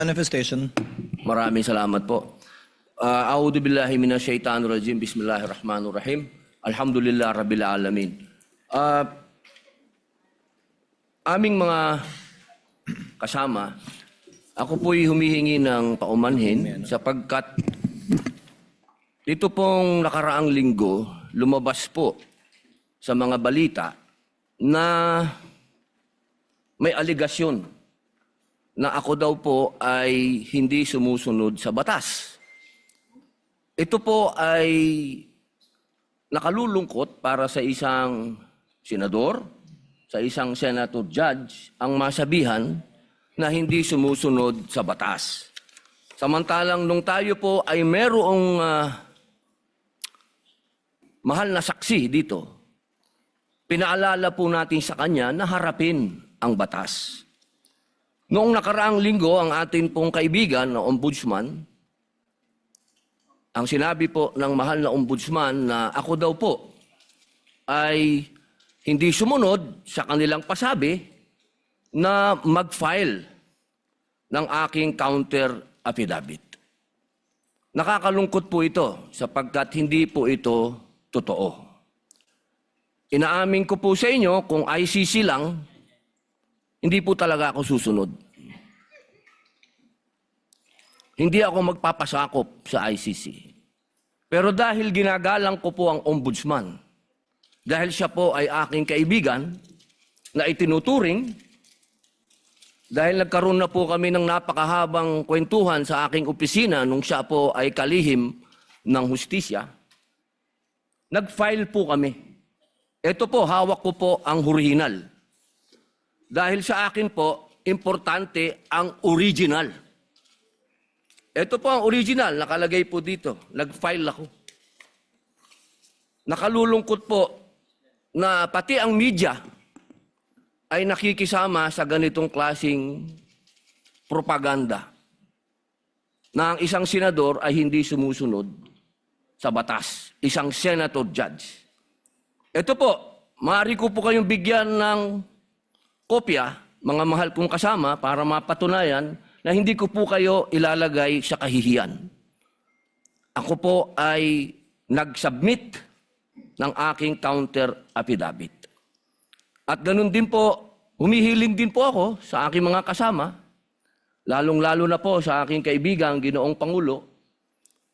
Manifestation. Maraming salamat po. A'udhu billahi minasyaitanir rajim. Bismillahirrahmanirrahim. Alhamdulillah rabbil alamin. Aming mga kasama, ako po'y humihingi ng paumanhin sapagkat ito pong nakaraang linggo, lumabas po sa mga balita na may aligasyon na ako daw po ay hindi sumusunod sa batas. Ito po ay nakalulungkot para sa isang senador, sa isang senator judge, ang masabihan na hindi sumusunod sa batas. Samantalang nung tayo po ay merong mahal na saksi dito, pinaalala po natin sa kanya na harapin ang batas. Noong nakaraang linggo, ang atin pong kaibigan na ombudsman, ang sinabi po ng mahal na ombudsman na ako daw po ay hindi sumunod sa kanilang pasabi na mag-file ng aking counter affidavit. Nakakalungkot po ito sapagkat hindi po ito totoo. Inaamin ko po sa inyo kung ICC lang, hindi po talaga ako susunod. Hindi ako magpapasakop sa ICC. Pero dahil ginagalang ko po ang ombudsman, dahil siya po ay aking kaibigan na itinuturing, dahil nagkaroon na po kami ng napakahabang kwentuhan sa aking opisina nung siya po ay kalihim ng hustisya, nag-file po kami. Ito po, hawak ko po ang original. Dahil sa akin po, importante ang original. Ito po ang original, nakalagay po dito. Nag-file ako. Nakalulungkot po na pati ang media ay nakikisama sa ganitong klasing propaganda na ang isang senador ay hindi sumusunod sa batas. Isang senator judge. Ito po, maaari ko po kayong bigyan ng kopya, mga mahal kong kasama, para mapatunayan na hindi ko po kayo ilalagay sa kahihiyan. Ako po ay nag-submit ng aking counter affidavit. At ganun din po, humihiling din po ako sa aking mga kasama, lalong-lalo na po sa aking kaibigan, Ginoong Pangulo,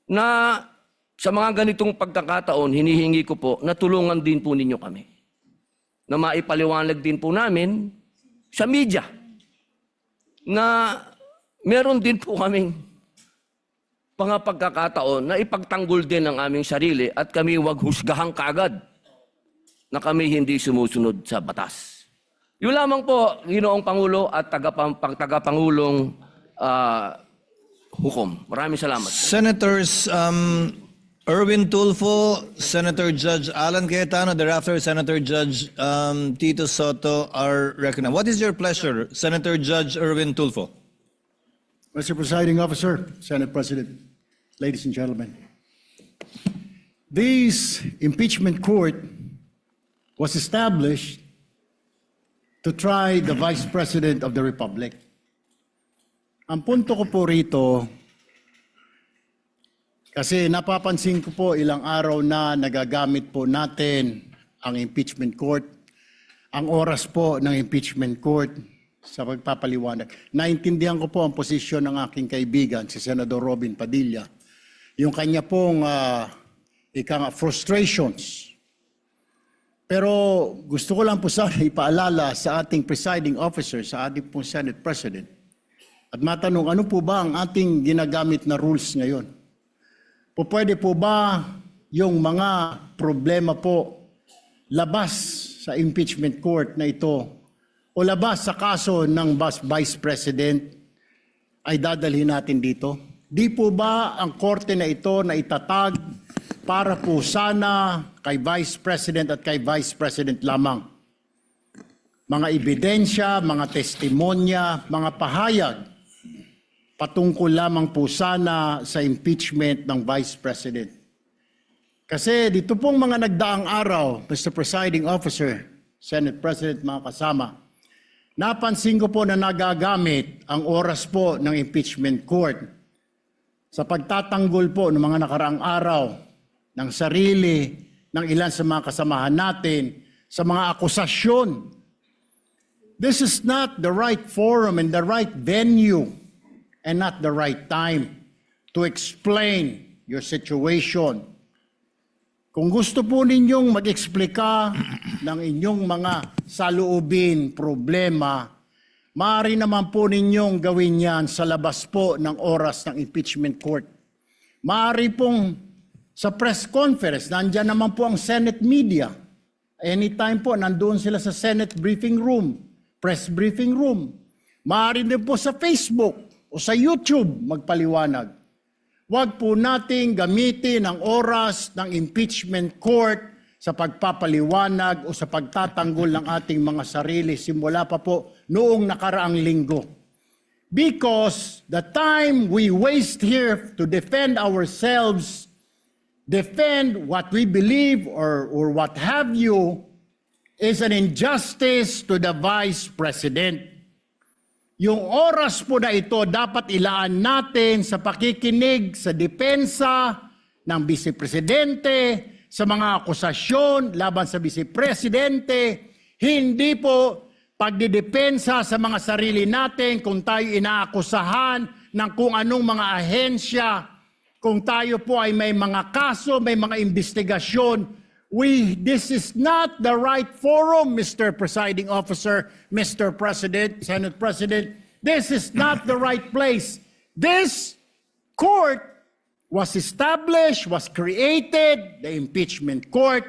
na sa mga ganitong pagkakataon, hinihingi ko po na tulungan din po ninyo kami. Na maipaliwanag din po namin sa media na meron din po kaming mga pagkakataon na ipagtanggol din ang aming sarili at kami wag husgahang kaagad na kami hindi sumusunod sa batas. Yun lamang po, Ginoong Pangulo at tagapangulong hukom. Maraming salamat. Senators Erwin Tulfo, Senator Judge Alan Cayetano, thereafter Senator Judge Tito Soto are recognized. What is your pleasure, Senator Judge Erwin Tulfo? Mr. Presiding Officer, Senate President, ladies and gentlemen. This impeachment court was established to try the Vice President of the Republic. Ang punto ko po rito, kasi napapansin ko po ilang araw na nagagamit po natin ang impeachment court, ang oras po ng impeachment court sa pagpapaliwanag. Naintindihan ko po ang posisyon ng aking kaibigan, si Senador Robin Padilla, yung kanya pong frustrations. Pero gusto ko lang po sana ipaalala sa ating presiding officer, sa ating pong Senate President, at matanong ano po ba ang ating ginagamit na rules ngayon? Pwede po ba yung mga problema po labas sa impeachment court na ito o labas sa kaso ng Vice President ay dadalhin natin dito? Di po ba ang korte na ito na itatag para po sana kay Vice President at kay Vice President lamang? Mga ebidensya, mga testimonya, mga pahayag patungkol lamang po sana sa impeachment ng Vice President. Kasi dito pong mga nagdaang araw, Mr. Presiding Officer, Senate President, mga kasama, napansin ko po na nagagamit ang oras po ng impeachment court sa pagtatanggol po ng mga nakaraang araw ng sarili, ng ilan sa mga kasamahan natin, sa mga akusasyon. This is not the right forum and the right venue and not the right time to explain your situation. Kung gusto po ninyong mag-eksplika ng inyong mga saloobin, problema, maaari naman po ninyong gawin yan sa labas po ng oras ng impeachment court. Maaari pong sa press conference, nandyan naman po ang Senate media. Anytime po, nandoon sila sa Senate briefing room, press briefing room. Maaari din po sa Facebook o sa YouTube magpaliwanag. Huwag po nating gamitin ang oras ng impeachment court sa pagpapaliwanag o sa pagtatanggol ng ating mga sarili simula pa po noong nakaraang linggo. Because the time we waste here to defend ourselves, defend what we believe or what have you, is an injustice to the Vice President. Yung oras po na ito dapat ilaan natin sa pakikinig sa depensa ng Vice Presidente, sa mga akusasyon laban sa Vice Presidente, hindi po pagdidepensa sa mga sarili natin kung tayo inaakusahan ng kung anong mga ahensya, kung tayo po ay may mga kaso, may mga investigasyon. This is not the right forum, Mr. Presiding Officer, Mr. President, Senate President. This is not the right place. This court was established, was created, the impeachment court,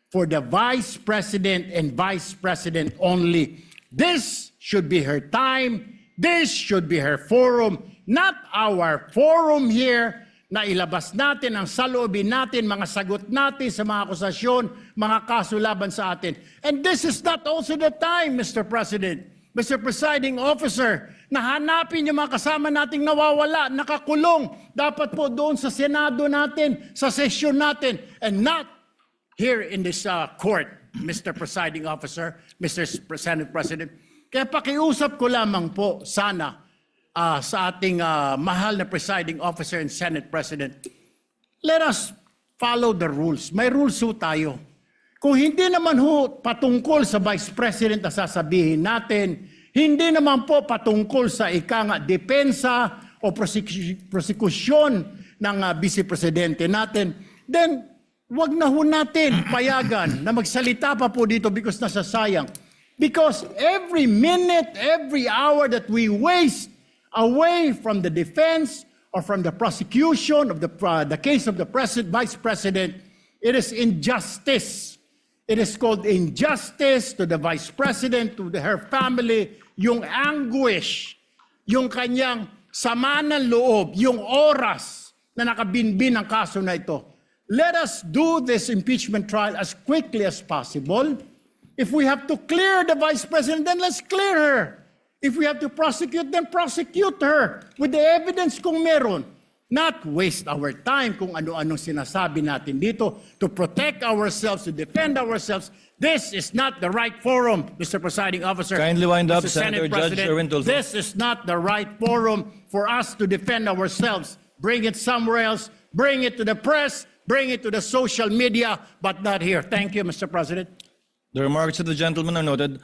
for the Vice President and Vice President only. This should be her time. This should be her forum, not our forum here, na ilabas natin ang saloobin natin, mga sagot natin sa mga akusasyon, mga kaso laban sa atin. And this is not also the time, Mr. President, Mr. Presiding Officer, na hanapin yung mga kasama nating nawawala, nakakulong, dapat po doon sa Senado natin, sa sesyon natin, and not here in this court, Mr. Presiding Officer, Mr. Senate President. Kaya pakiusap ko lamang po, sana, sa ating mahal na presiding officer and Senate President, let us follow the rules. May rules ho tayo. Kung hindi naman ho patungkol sa Vice President na sasabihin natin, hindi naman po patungkol sa depensa o prosekusyon ng Vice Presidente natin, then wag na ho natin payagan na magsalita pa po dito because nasasayang. Because every minute, every hour that we waste away from the defense or from the prosecution of the case of the Vice President, it is injustice. It is called injustice to the Vice President, to her family, yung anguish, yung kanyang sama ng loob, yung oras na nakabinbin ang kaso na ito. Let us do this impeachment trial as quickly as possible. If we have to clear the Vice President, then let's clear her. If we have to prosecute, then prosecute her with the evidence kung meron. Not waste our time kung ano-anong sinasabi natin dito to protect ourselves, to defend ourselves. This is not the right forum, Mr. Presiding Officer. Kindly wind up, Mr. Senator Senate Judge President. Erwin Tulfo. This is not the right forum for us to defend ourselves. Bring it somewhere else. Bring it to the press. Bring it to the social media, but not here. Thank you, Mr. President. The remarks of the gentleman are noted.